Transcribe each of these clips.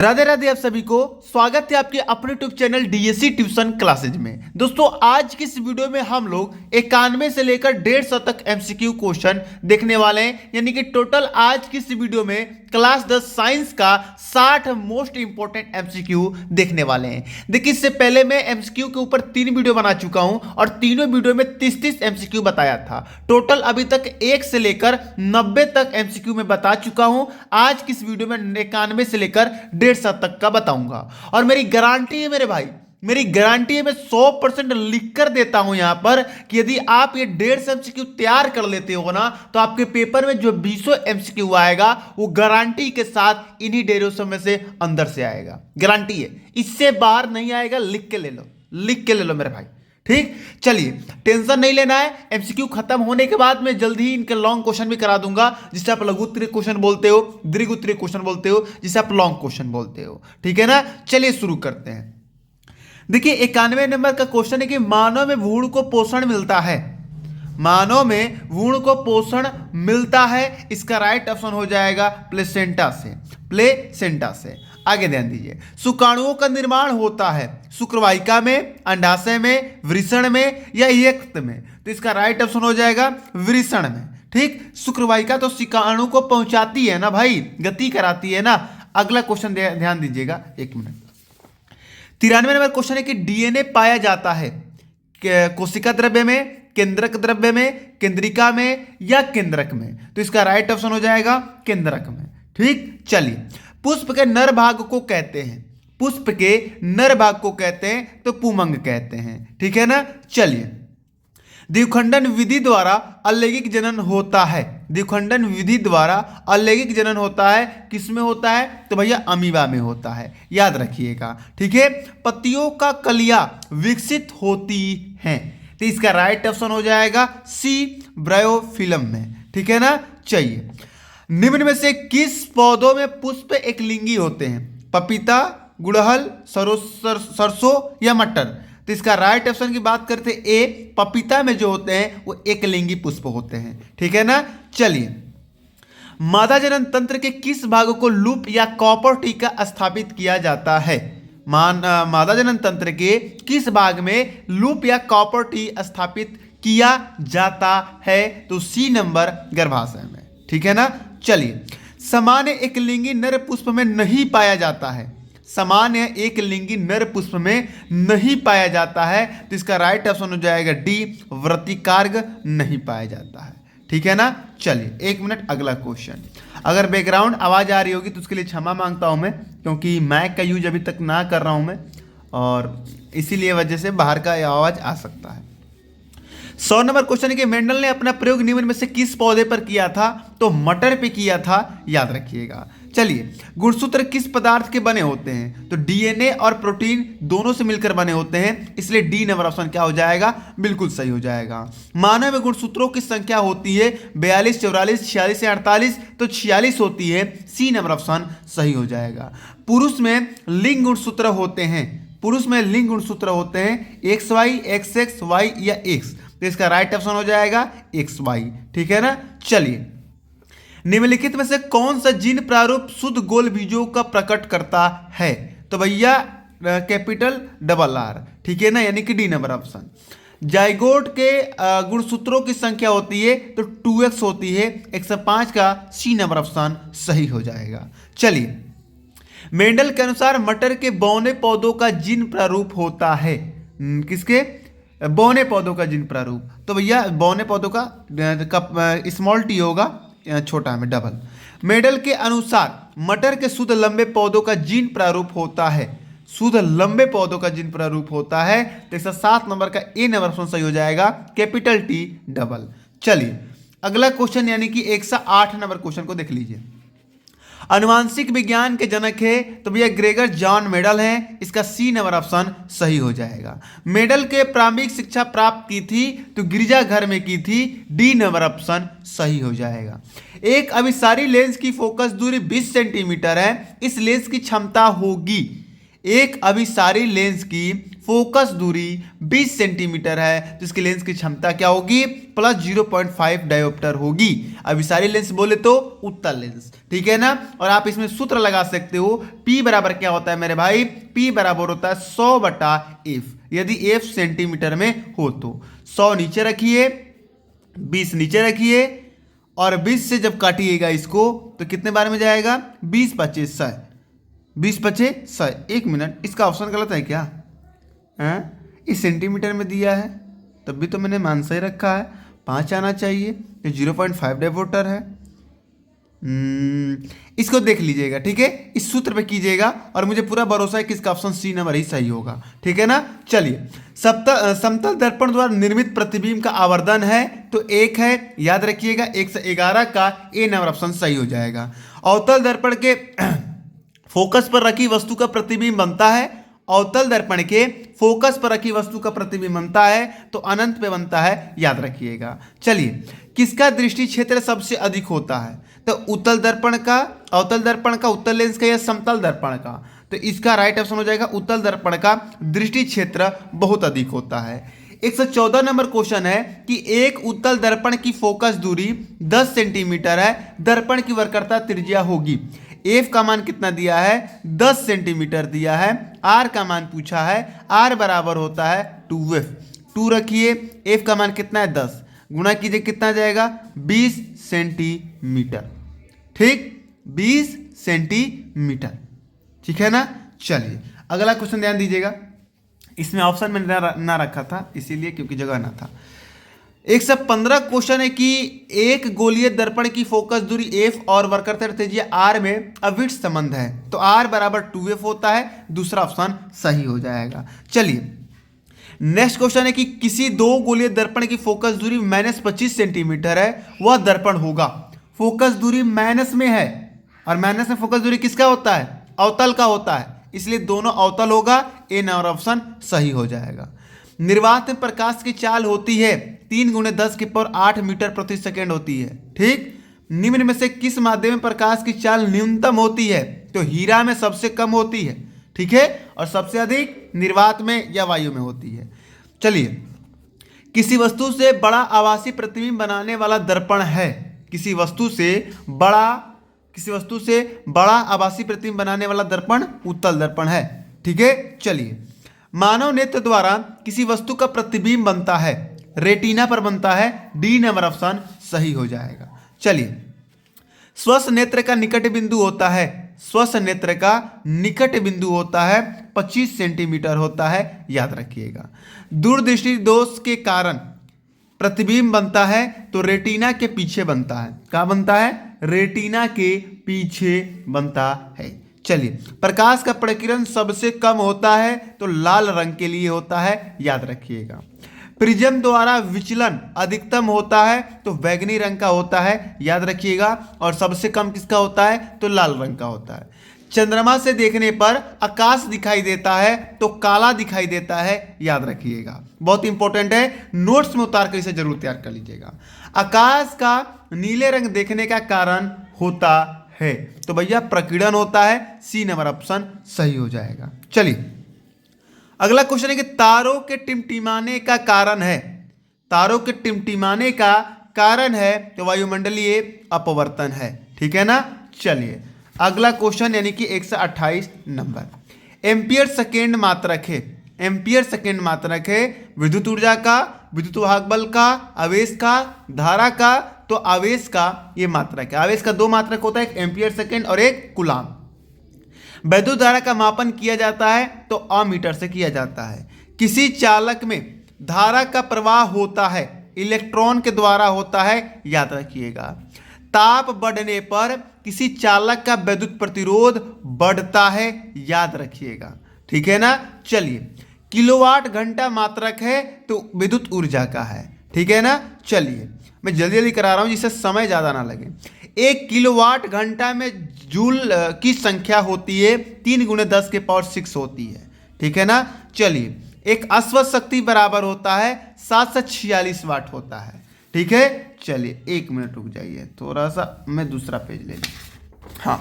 राधे राधे आप सभी को स्वागत है आपके अपने YouTube channel DSC tuition classes में। दोस्तों आज की इस वीडियो में हम लोग 91 से लेकर 150 तक एमसीक्यू क्वेश्चन देखने वाले हैं। यानी कि टोटल आज की इस वीडियो में क्लास 10 साइंस का 60 मोस्ट इंपोर्टेंट एमसीक्यू देखने वाले हैं। देखिए इससे पहले मैं एमसीक्यू के ऊपर 3 वीडियो बना चुका हूं और तीनों वीडियो में 30-30 एमसीक्यू बताया था। टोटल अभी तक 1 से लेकर 90 तक एमसीक्यू में बता चुका हूं। आज की इस वीडियो में 91 से लेकर 150 तक का बताऊंगा और मेरी गारंटी है मेरे भाई, मेरी गारंटी है, मैं 100% लिख कर देता हूं यहां पर कि यदि आप ये 150 एमसीक्यू तैयार कर लेते हो ना तो आपके पेपर में जो 20 एमसीक्यू आएगा वो गारंटी के साथ इन्हीं 150 में से अंदर से आएगा। गारंटी है, इससे बाहर नहीं आएगा। लिख के ले लो, लिख के ले लो मेरे भाई। ठीक, चलिए टेंशन नहीं लेना है। एमसीक्यू खत्म होने के बाद मैं जल्दी ही इनके लॉन्ग क्वेश्चन भी करा दूंगा, जिसे आप लघु उत्तरीय क्वेश्चन बोलते हो, दीर्घ उत्तरीय क्वेश्चन बोलते हो, जिसे आप लॉन्ग क्वेश्चन बोलते हो। ठीक है ना, चलिए शुरू करते हैं। देखिए 91 नंबर का क्वेश्चन है कि मानव में भ्रूण को पोषण मिलता है। मानव में भ्रूण को पोषण मिलता है, इसका राइट ऑप्शन हो जाएगा प्लेसेंटा से। प्लेसेंटा से आगे ध्यान दीजिए। शुक्राणुओं का निर्माण होता है शुक्रवाहिका में, अंडाशय में, वृषण में या यकृत में, तो इसका राइट ऑप्शन हो जाएगा वृषण में। ठीक, शुक्रवाहिका तो शुक्राणु को पहुंचाती है ना भाई, गति कराती है ना। अगला क्वेश्चन ध्यान दीजिएगा, 1 मिनट। 93 नंबर क्वेश्चन है कि डीएनए पाया जाता है कोशिका द्रव्य में, केंद्रक द्रव्य में, केंद्रिका में या केंद्रक में, तो इसका राइट ऑप्शन हो जाएगा केंद्रक में। ठीक, चलिए पुष्प के नर भाग को कहते हैं, पुष्प के नर भाग को कहते हैं तो पुमंग कहते हैं। ठीक है ना, चलिए द्विखंडन विधि द्वारा अलैंगिक जनन होता है। द्विखंडन विधि द्वारा अलैंगिक जनन होता है, किसमें होता है तो भैया अमीबा में होता है, याद रखिएगा। ठीक है, पत्तियों का कलियां विकसित होती हैं, तो इसका राइट ऑप्शन हो जाएगा सी, ब्रायोफिलम में। ठीक है ना, चलिए निम्न में से किस पौधों में पुष्प एक लिंगी होते हैं? पपीता, गुड़हल, सरसों या मटर, तो इसका राइट ऑप्शन की बात करते हैं ए, पपीता में जो होते हैं वो एक लिंगी पुष्प होते हैं। ठीक है ना, चलिए मादा जनन तंत्र के किस भाग को लूप या कॉपर टीका स्थापित किया जाता है? मादा जनन तंत्र के किस भाग में लूप या कॉपर टी स्थापित किया जाता है? तो सी नंबर गर्भाशय में। ठीक है ना, चलिए सामान्य एक लिंगी नर पुष्प में नहीं पाया जाता है। सामान्य एक लिंगी नर पुष्प में नहीं पाया जाता है, तो इसका राइट ऑप्शन हो जाएगा डी, व्रतिकार्ग नहीं पाया जाता है। ठीक है ना, चलिए 1 मिनट, अगला क्वेश्चन। अगर बैकग्राउंड आवाज आ रही होगी तो उसके लिए क्षमा मांगता हूं मैं, क्योंकि माइक का यूज अभी तक ना कर रहा हूं मैं और इसीलिए वजह से बाहर का आवाज आ सकता है। 100 नंबर क्वेश्चन है कि मेंडल ने अपना प्रयोग निम्न में से किस पौधे पर किया था? तो मटर पे किया था, याद रखिएगा। चलिए गुणसूत्र किस पदार्थ के बने होते हैं? तो डीएनए और प्रोटीन दोनों से मिलकर बने होते हैं, इसलिए डी नंबर ऑप्शन क्या हो जाएगा? बिल्कुल सही हो जाएगा। मानव में गुणसूत्रों की संख्या होती है 42, 44, 46 या 48, तो 46 होती है, सी नंबर ऑप्शन सही हो जाएगा। पुरुष में लिंग गुणसूत्र होते हैं, पुरुष में लिंग गुणसूत्र होते हैं XY, XX, Y या X, तो इसका राइट ऑप्शन हो जाएगा XY। ठीक है ना, चलिए निम्नलिखित में से कौन सा जीन प्रारूप शुद्ध गोल बीजों का प्रकट करता है? तो भैया कैपिटल डबल आर। ठीक है ना, यानी कि डी नंबर ऑप्शन। जाइगोट के गुणसूत्रों की संख्या होती है तो 2x होती है, 105 का सी नंबर ऑप्शन सही हो जाएगा। चलिए मेंडल के अनुसार मटर के बौने पौधों का जीन प्रारूप होता है, किसके? बौने पौधों का जीन प्रारूप, तो भैया बौने पौधों का स्मॉल टी होगा, छोटा में डबल। मेंडल के अनुसार मटर के शुद्ध लंबे पौधों का जीन प्रारूप होता है, शुद्ध लंबे पौधों का जीन प्रारूप होता है, तो 107 नंबर का ए नंबर ऑप्शन सही हो जाएगा, कैपिटल टी डबल। चलिए अगला क्वेश्चन यानी कि 108 नंबर क्वेश्चन को देख लीजिए। अनुवांशिक विज्ञान के जनक है तो भैया ग्रेगर जॉन मेंडल है, इसका सी नंबर ऑप्शन सही हो जाएगा। मेंडल के प्रारंभिक शिक्षा प्राप्त की थी तो गिरजाघर में की थी, डी नंबर ऑप्शन सही हो जाएगा। एक अभिसारी लेंस की फोकस दूरी 20 सेंटीमीटर है, इस लेंस की क्षमता होगी, एक अभिसारी लेंस की फोकस दूरी 20 सेंटीमीटर है तो इसकी लेंस की क्षमता क्या होगी, प्लस 0.5 डायोप्टर होगी। अभी सारी लेंस बोले तो उत्तल लेंस, ठीक है ना। और आप इसमें सूत्र लगा सकते हो, P बराबर क्या होता है मेरे भाई, P बराबर होता है 100/f। यदि f सेंटीमीटर में हो तो 100 नीचे रखिए, 20 नीचे रखिए, और 20 से जब काटिएगा इसको तो कितने बार में जाएगा, 20 × 100, 20 × 100। एक मिनट, इसका ऑप्शन गलत है क्या, इस सेंटीमीटर में दिया है तब भी तो मैंने मान सही रखा है, 5 आना चाहिए, ये 0.5 डायोप्टर है। इसको देख लीजिएगा, ठीक है, इस सूत्र पे कीजिएगा और मुझे पूरा भरोसा है कि इसका ऑप्शन सी नंबर ही सही होगा, ठीक है ना। चलिए, समतल दर्पण द्वारा निर्मित प्रतिबिंब का आवर्धन है तो 1 है, याद रखिएगा 1 से 11 का ए नंबर ऑप्शन सही हो जाएगा। अवतल दर्पण के फोकस पर रखी वस्तु का प्रतिबिंब बनता है, अवतल दर्पण के फोकस पर रखी वस्तु का प्रतिबिंब बनता है तो अनंत पे बनता है, याद रखिएगा। चलिए, किसका दृष्टि क्षेत्र सबसे अधिक होता है, तो उत्तल दर्पण का, अवतल दर्पण का, उत्तल लेंस का या समतल दर्पण का, तो इसका राइट ऑप्शन हो जाएगा उत्तल दर्पण का दृष्टि क्षेत्र बहुत अधिक होता है। 114 नंबर क्वेश्चन है कि एक उत्तल दर्पण की फोकस दूरी 10 सेंटीमीटर है, दर्पण की वक्रता त्रिज्या होगी। एफ का मान कितना दिया है, 10 सेंटीमीटर दिया है। आर का मान पूछा है, आर बराबर होता है 2f, 2 रखिए, एफ का मान कितना है 10, गुणा कीजिए कितना जाएगा 20 सेंटीमीटर, ठीक, 20 सेंटीमीटर, ठीक है ना। चलिए, अगला क्वेश्चन ध्यान दीजिएगा, इसमें ऑप्शन मैंने ना रखा था इसीलिए क्योंकि जगह ना था। 115 क्वेश्चन है कि एक गोलीय दर्पण की फोकस दूरी f और वक्रता त्रिज्या r में अविट संबंध है तो r बराबर 2f होता है, दूसरा ऑप्शन सही हो जाएगा। चलिए, नेक्स्ट क्वेश्चन है कि किसी दो गोलीय दर्पण की फोकस दूरी -25 सेंटीमीटर है, वह दर्पण होगा। फोकस दूरी माइनस में है और माइनस में फोकस दूरी किसका होता है, अवतल का होता है, इसलिए दोनों अवतल होगा, ए नंबर ऑप्शन सही हो जाएगा। निर्वात में प्रकाश की चाल होती है 3 × 10⁸ मीटर प्रति सेकेंड होती है, ठीक। निम्न में से किस माध्यम में प्रकाश की चाल न्यूनतम होती है, तो हीरा में सबसे कम होती है, ठीक है, और सबसे अधिक निर्वात में या वायु में होती है। चलिए, किसी वस्तु से बड़ा आभासी प्रतिबिंब बनाने वाला दर्पण है, किसी वस्तु से बड़ा आभासी प्रतिबिंब बनाने वाला दर्पण उत्तल दर्पण है, ठीक है। चलिए, मानव नेत्र द्वारा किसी वस्तु का प्रतिबिंब बनता है, रेटिना पर बनता है, डी नंबर ऑप्शन सही हो जाएगा। चलिए, स्वस्थ नेत्र का निकट बिंदु होता है, स्वस्थ नेत्र का निकट बिंदु होता है 25 सेंटीमीटर होता है, याद रखिएगा। दूरदृष्टि दोष के कारण प्रतिबिंब बनता है तो रेटिना के पीछे बनता है, कहाँ बनता है, रेटिना के पीछे बनता है। चलिए, प्रकाश का प्रकीर्णन सबसे कम होता है तो लाल रंग के लिए होता है, याद रखिएगा। प्रिज्म द्वारा विचलन अधिकतम होता है तो बैंगनी रंग का होता है, याद रखिएगा, और सबसे कम किसका होता है, तो लाल रंग का होता है। चंद्रमा से देखने पर आकाश दिखाई देता है तो काला दिखाई देता है, याद रखिएगा, बहुत इंपॉर्टेंट है, नोट्स में उतार कर इसे जरूर तैयार कर लीजिएगा। आकाश का नीले रंग देखने का कारण होता है तो भैया प्रकीर्णन होता है, सी नंबर ऑप्शन सही हो जाएगा। चलिए, अगला क्वेश्चन है कि तारों के टिमटिमाने का कारण है, तारों के टिमटिमाने का कारण है तो वायुमंडलीय अपवर्तन है, ठीक है ना। चलिए, अगला क्वेश्चन यानी कि 128 नंबर, एम्पियर सेकेंड मात्रक है, एम्पियर सेकेंड मात्रक है विद्युत ऊर्जा का, विद्युत वाहक बल का, आवेश का, धारा का, तो आवेश का ये मात्रक है। आवेश का 2 मात्रक होता है, एक एम्पियर सेकेंड और एक कूलाम। वैद्युत धारा का मापन किया जाता है तो अमीटर से किया जाता है। किसी चालक में धारा का प्रवाह होता है, इलेक्ट्रॉन के द्वारा होता है, याद रखिएगा। ताप बढ़ने पर किसी चालक का विद्युत प्रतिरोध बढ़ता है, याद रखिएगा, ठीक है ना। चलिए, किलोवाट घंटा मात्रक है तो विद्युत ऊर्जा का है, ठीक है ना। चलिए, मैं जल्दी जल्दी करा रहा हूं जिससे समय ज़्यादा ना लगे। 1 किलोवाट घंटा में जूल की संख्या होती है 3 × 10⁶ होती है, ठीक है ना। चलिए, एक अश्व शक्ति बराबर होता है 746 वाट होता है, ठीक है। चलिए, 1 मिनट रुक जाइए, थोड़ा सा मैं दूसरा पेज ले लूँ। हाँ,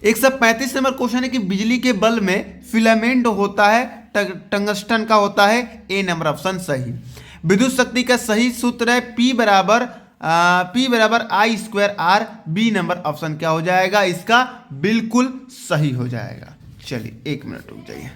135 नंबर क्वेश्चन है कि बिजली के बल्ब में फिलामेंट होता है टंगस्टन का होता है। ए नंबर ऑप्शन सही। विद्युत शक्ति का सही सूत्र है P बराबर I square R। B number option क्या हो जाएगा इसका, बिल्कुल सही हो जाएगा। चलिए 1 मिनट रुक जाइए।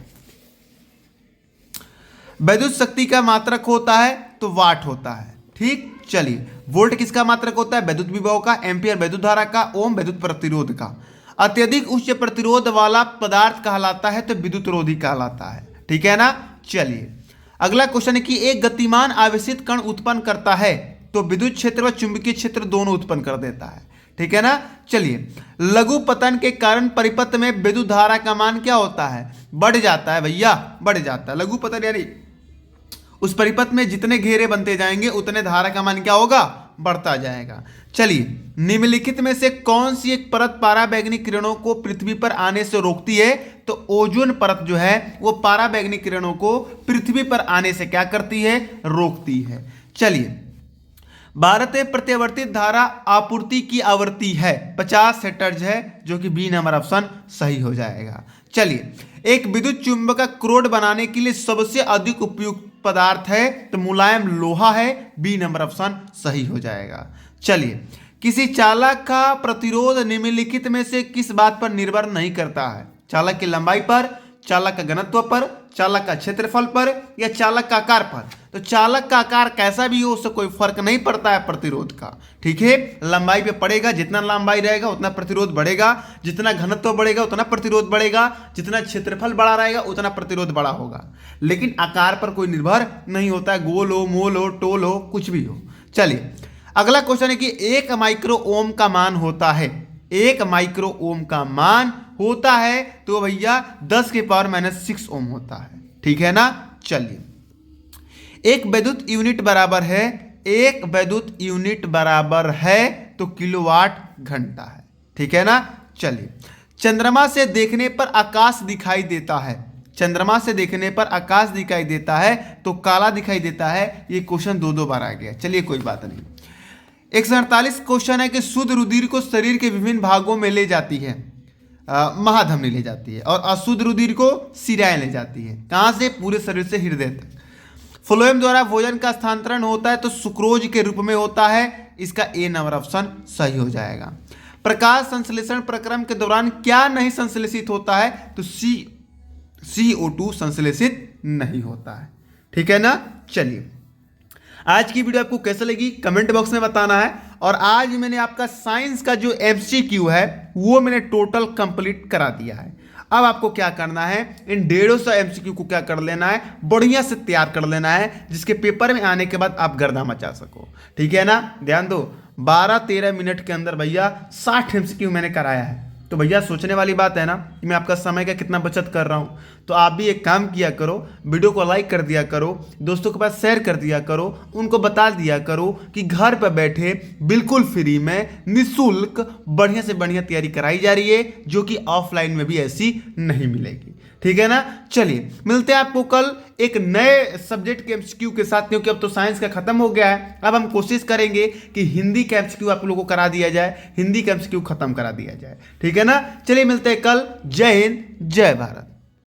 विद्युत शक्ति का मात्रक होता है तो वाट होता है, ठीक। चलिए वोल्ट किसका मात्रक होता है, विद्युत विभव का। एम्पियर विद्युत धारा का। ओम विद्युत प्रतिरोध का। अत्यधिक उच्च प्रतिरोध वाला पदार्थ कहलाता है तो विद्युत रोधी कहलाता है, ठीक है ना। चलिए अगला क्वेश्चन है कि एक गतिमान आवेशित कण उत्पन्न करता है तो विद्युत क्षेत्र व चुंबकीय क्षेत्र दोनों उत्पन्न कर देता है, ठीक है ना। चलिए लघु पतन के कारण परिपथ में विद्युत धारा का मान क्या होता है, बढ़ जाता है भैया, बढ़ जाता है। लघु पतन यानी उस परिपथ में जितने घेरे बनते जाएंगे उतने धारा का मान क्या होगा, बढ़ता जाएगा। चलिए निम्नलिखित में से कौन सी एक परत पराबैंगनी किरणों को पृथ्वी पर आने से रोकती है, तो ओजोन परत जो है वो पराबैंगनी किरणों को पृथ्वी पर आने से क्या करती है, रोकती है। चलिए भारत में प्रत्यावर्तित धारा आपूर्ति की आवृत्ति है 50 हर्ट्ज है, जो कि बी नंबर ऑप्शन सही हो जाएगा। चलिए एक विद्युत चुंबक का क्रोड बनाने के लिए सबसे अधिक उपयुक्त पदार्थ है तो मुलायम लोहा है। बी नंबर ऑप्शन सही हो जाएगा। चलिए किसी चालक का प्रतिरोध निम्नलिखित में से किस बात पर निर्भर नहीं करता है, चालक की लंबाई पर, चालक का घनत्व पर, चालक का क्षेत्रफल पर या चालक का आकार पर। तो चालक का आकार कैसा भी हो उससे कोई फर्क नहीं पड़ता है प्रतिरोध का, ठीक है। लंबाई पे पड़ेगा, जितना लंबाई रहेगा उतना प्रतिरोध बढ़ेगा, जितना घनत्व बढ़ेगा उतना प्रतिरोध बढ़ेगा, जितना क्षेत्रफल बड़ा रहेगा उतना प्रतिरोध बड़ा होगा। लेकिन आकार पर कोई निर्भर नहीं होता है, गोल हो, मोल हो, टोल हो, कुछ भी हो। चलिए अगला क्वेश्चन है कि 1 माइक्रो ओम का मान होता है, 1 माइक्रो ओम का मान होता है तो भैया 10 के पावर -6 ओम होता है, ठीक है ना। चलिए एक विद्युत यूनिट बराबर है, एक विद्युत यूनिट बराबर है तो किलोवाट घंटा है, ठीक है ना। चलिए चंद्रमा से देखने पर आकाश दिखाई देता है, चंद्रमा से देखने पर आकाश दिखाई देता है तो काला दिखाई देता है। ये क्वेश्चन 2 बार आ गया। चलिए कोई बात नहीं। 148 क्वेश्चन है कि शुद्ध रुधिर को शरीर के विभिन्न भागों में ले जाती है, महाधमनी ले जाती है, और अशुद्ध रुधिर को शिराएं ले जाती है। कहाँ से, पूरे शरीर से हृदय तक। फ्लोएम द्वारा भोजन का स्थानांतरण होता है तो सुक्रोज के रूप में होता है। इसका ए नंबर ऑप्शन सही हो जाएगा। प्रकाश संश्लेषण प्रक्रम के दौरान क्या नहीं संश्लेषित होता है, तो CO2 संश्लेषित नहीं होता है, ठीक है ना। चलिए आज की वीडियो आपको कैसे लगी कमेंट बॉक्स में बताना है। और आज मैंने आपका साइंस का जो MCQ है वो मैंने टोटल कंप्लीट करा दिया है। अब आपको क्या करना है, इन 150 MCQ को क्या कर लेना है, बढ़िया से तैयार कर लेना है, जिसके पेपर में आने के बाद आप गर्दा मचा सको, ठीक है ना। ध्यान दो 12-13 मिनट के अंदर भैया 60 MCQ मैंने कराया है। तो भैया सोचने वाली बात है ना कि मैं आपका समय का कितना बचत कर रहा हूँ। तो आप भी एक काम किया करो, वीडियो को लाइक कर दिया करो, दोस्तों के पास शेयर कर दिया करो, उनको बता दिया करो कि घर पर बैठे बिल्कुल फ्री में निःशुल्क बढ़िया से बढ़िया तैयारी कराई जा रही है, जो कि ऑफलाइन में भी ऐसी नहीं मिलेगी, ठीक है ना। चलिए मिलते हैं आपको कल एक नए सब्जेक्ट के MCQ के साथ, क्योंकि अब तो साइंस का खत्म हो गया है। अब हम कोशिश करेंगे कि हिंदी का MCQ आप लोगों को करा दिया जाए, हिंदी का MCQ खत्म करा दिया जाए, ठीक है ना। चलिए मिलते हैं कल। जय हिंद, जय भारत।